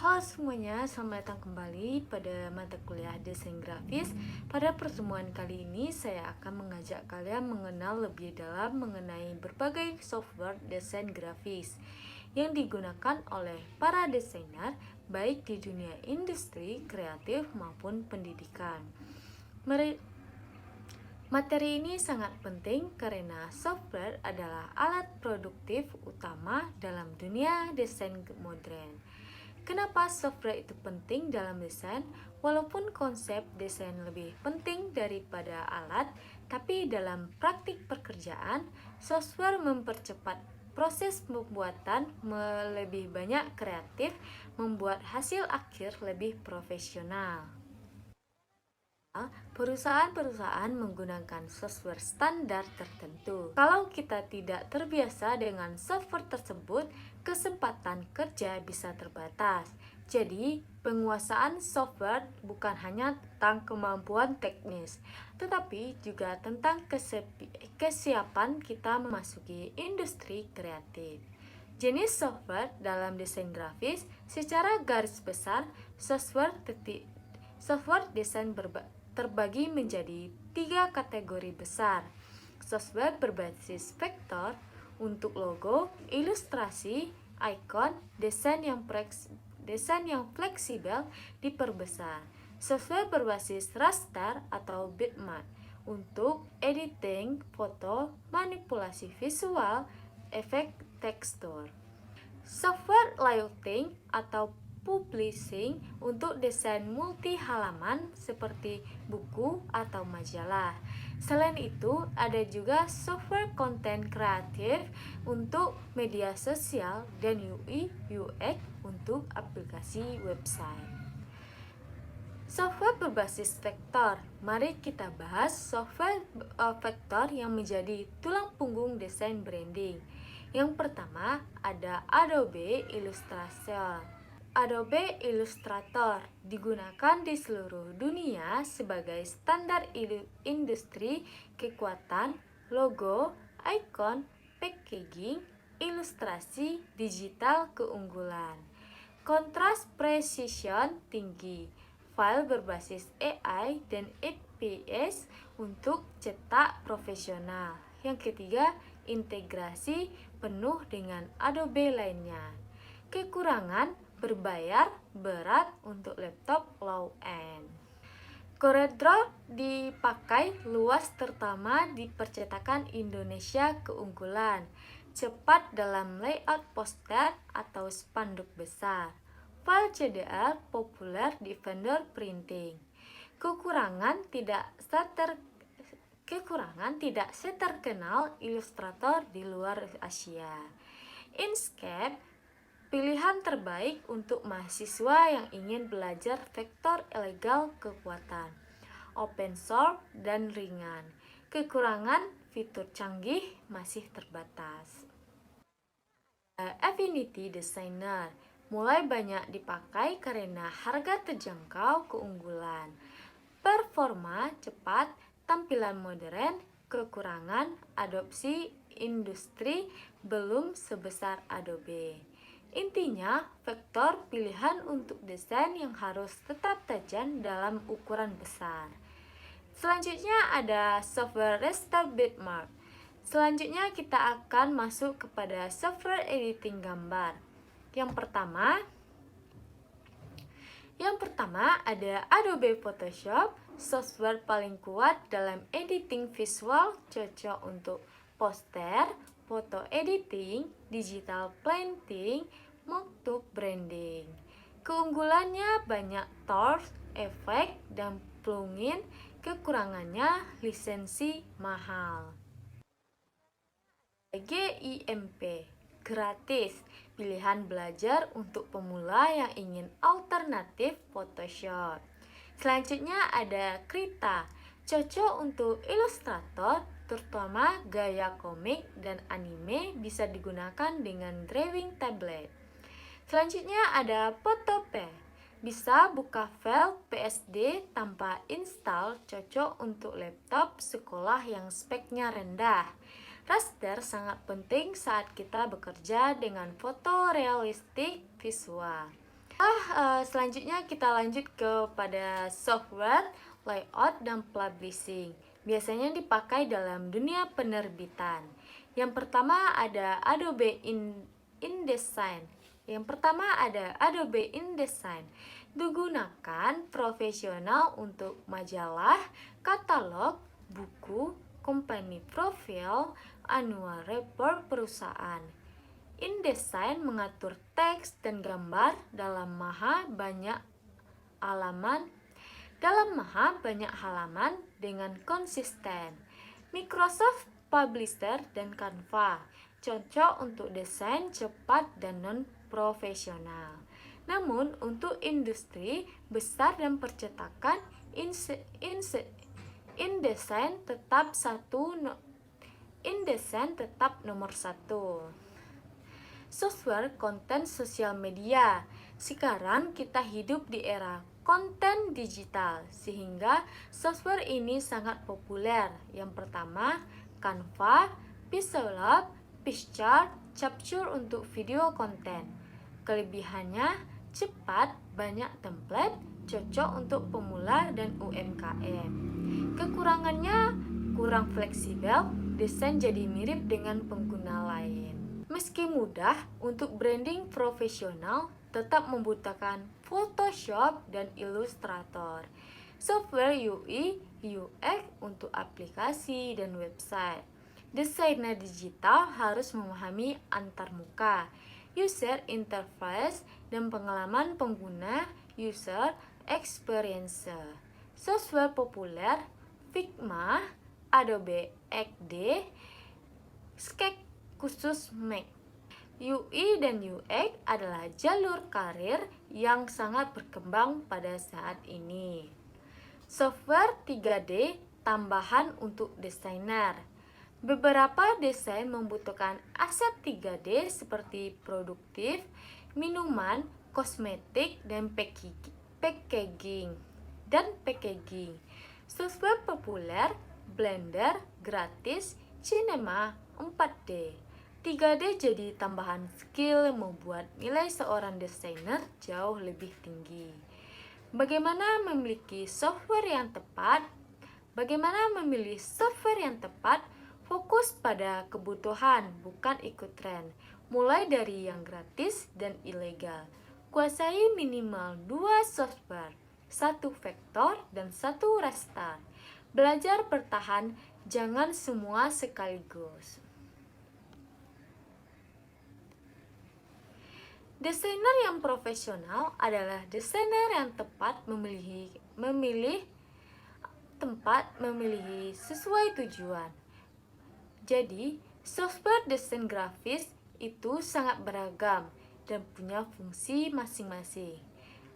Halo semuanya, selamat datang kembali pada mata kuliah desain grafis. Pada pertemuan kali ini, saya akan mengajak kalian mengenal lebih dalam mengenai berbagai software desain grafis yang digunakan oleh para desainer, baik di dunia industri, kreatif, maupun pendidikan. Materi ini sangat penting karena software adalah alat produktif utama dalam dunia desain modern. Kenapa software itu penting dalam desain? Walaupun konsep desain lebih penting daripada alat, tapi dalam praktik pekerjaan, software mempercepat proses pembuatan lebih banyak kreatif, membuat hasil akhir lebih profesional. Perusahaan-perusahaan menggunakan software standar tertentu. Kalau kita tidak terbiasa dengan software tersebut, kesempatan kerja bisa terbatas. Jadi, penguasaan software bukan hanya tentang kemampuan teknis, tetapi juga tentang kesiapan kita memasuki industri kreatif. Jenis software dalam desain grafis secara garis besar, software desain terbagi menjadi 3 kategori besar. Software berbasis vektor untuk logo, ilustrasi, ikon, desain yang fleksibel diperbesar. Software berbasis raster atau bitmap untuk editing foto, manipulasi visual, efek tekstur. Software layouting atau publishing untuk desain multi halaman seperti buku atau majalah. Selain itu, ada juga software konten kreatif untuk media sosial dan UI UX untuk aplikasi website. Software berbasis vektor. Mari kita bahas software vektor yang menjadi tulang punggung desain branding. Yang pertama ada Adobe Illustrator. Adobe Illustrator digunakan di seluruh dunia sebagai standar industri kekuatan, logo, ikon, packaging, ilustrasi digital keunggulan. Kontras precision tinggi, file berbasis AI dan EPS untuk cetak profesional. Yang ketiga, integrasi penuh dengan Adobe lainnya. Kekurangan berbayar berat untuk laptop low-end. CorelDRAW dipakai luas terutama di percetakan Indonesia keunggulan, cepat dalam layout poster atau spanduk besar. File CDR populer di vendor printing. Kekurangan tidak seterkenal Illustrator di luar Asia. Inkscape pilihan terbaik untuk mahasiswa yang ingin belajar vektor ilegal kekuatan, open source dan ringan. Kekurangan fitur canggih masih terbatas. Affinity Designer mulai banyak dipakai karena harga terjangkau, keunggulan, performa cepat, tampilan modern. Kekurangan adopsi industri belum sebesar Adobe. Intinya, vektor pilihan untuk desain yang harus tetap tajam dalam ukuran besar. Selanjutnya ada software raster bitmap. Selanjutnya kita akan masuk kepada software editing gambar. Yang pertama ada Adobe Photoshop, software paling kuat dalam editing visual, cocok untuk poster, foto editing, digital painting, mock-up branding. Keunggulannya banyak tools, efek, dan plugin. Kekurangannya lisensi mahal. GIMP gratis, pilihan belajar untuk pemula yang ingin alternatif Photoshop. Selanjutnya ada Krita, cocok untuk ilustrator, terutama gaya komik dan anime, bisa digunakan dengan drawing tablet. Selanjutnya ada Photopea, bisa buka file PSD tanpa install, cocok untuk laptop sekolah yang speknya rendah. Raster sangat penting saat kita bekerja dengan foto realistik visual. Selanjutnya kita lanjut kepada software, layout, dan publishing. Biasanya dipakai dalam dunia penerbitan. Yang pertama ada Adobe InDesign. Digunakan profesional untuk majalah, katalog, buku, company profile, annual report perusahaan. InDesign mengatur teks dan gambar dalam maha banyak halaman dengan konsisten. Microsoft Publisher dan Canva cocok untuk desain cepat dan non-profesional. Namun, untuk industri besar dan percetakan, InDesign tetap nomor satu. Software konten sosial media. Sekarang kita hidup di era konten digital, sehingga software ini sangat populer. Yang pertama, Canva, Pixellab, Pixchart, Capture untuk video konten. Kelebihannya cepat, banyak template, cocok untuk pemula dan UMKM. Kekurangannya kurang fleksibel, desain jadi mirip dengan pengguna lain. Meski mudah untuk branding profesional, tetap membutuhkan Photoshop dan Illustrator. Software UI, UX untuk aplikasi dan website. Desainer digital harus memahami antarmuka, user interface, dan pengalaman pengguna user experience. Software populer Figma, Adobe XD, Sketch khusus Mac. UI dan UX adalah jalur karir yang sangat berkembang pada saat ini. Software 3D tambahan untuk desainer. Beberapa desain membutuhkan aset 3D seperti produktif, minuman, kosmetik, dan packaging. Software populer Blender, gratis, Cinema 4D. 3D jadi tambahan skill yang membuat nilai seorang desainer jauh lebih tinggi. Bagaimana memilih software yang tepat? Fokus pada kebutuhan, bukan ikut tren. Mulai dari yang gratis dan ilegal. Kuasai minimal 2 software, 1 vektor dan 1 raster. Belajar bertahan, jangan semua sekaligus. Desainer yang profesional adalah desainer yang memilih sesuai tujuan. Jadi, software desain grafis itu sangat beragam dan punya fungsi masing-masing.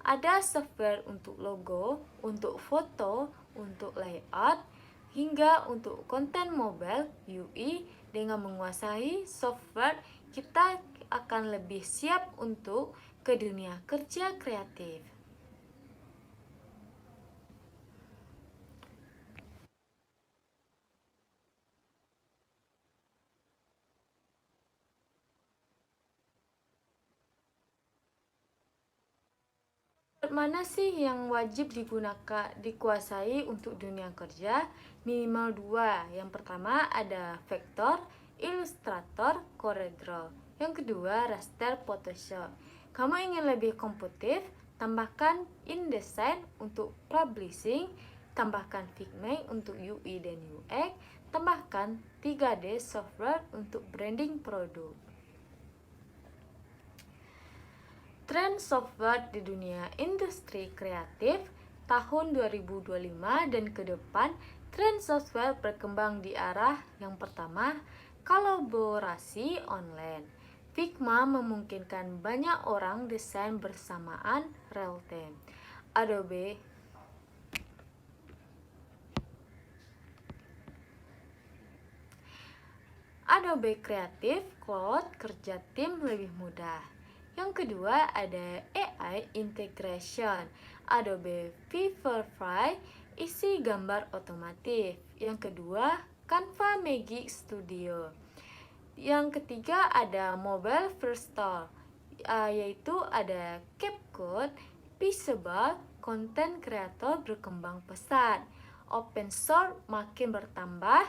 Ada software untuk logo, untuk foto, untuk layout, hingga untuk konten mobile UI. Dengan menguasai software, kita akan lebih siap untuk ke dunia kerja kreatif. Mana sih yang wajib dikuasai untuk dunia kerja? Minimal 2. Yang pertama ada vektor, Illustrator, CorelDRAW. Yang kedua raster, Photoshop. Kamu ingin lebih kompetitif? Tambahkan InDesign untuk publishing, tambahkan Figma untuk UI dan UX, tambahkan 3D software untuk branding produk. Tren software di dunia industri kreatif tahun 2025 dan ke depan, tren software berkembang di arah yang pertama, kolaborasi online. Figma memungkinkan banyak orang desain bersamaan real time. Adobe Creative Cloud kerja tim lebih mudah. Yang kedua ada AI integration. Adobe Firefly isi gambar otomatis. Yang kedua Canva Magic Studio. Yang ketiga ada Mobile First Store. yaitu ada CapCut, Visible, Content Creator berkembang pesat, Open Source makin bertambah,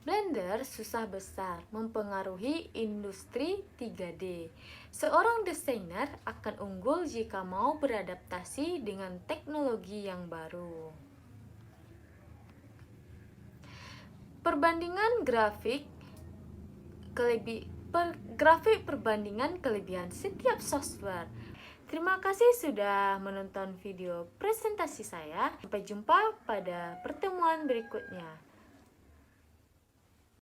Blender susah besar, mempengaruhi industri 3D. Seorang desainer akan unggul jika mau beradaptasi dengan teknologi yang baru. Perbandingan grafik perbandingan kelebihan setiap software. Terima kasih sudah menonton video presentasi saya. Sampai jumpa pada pertemuan berikutnya.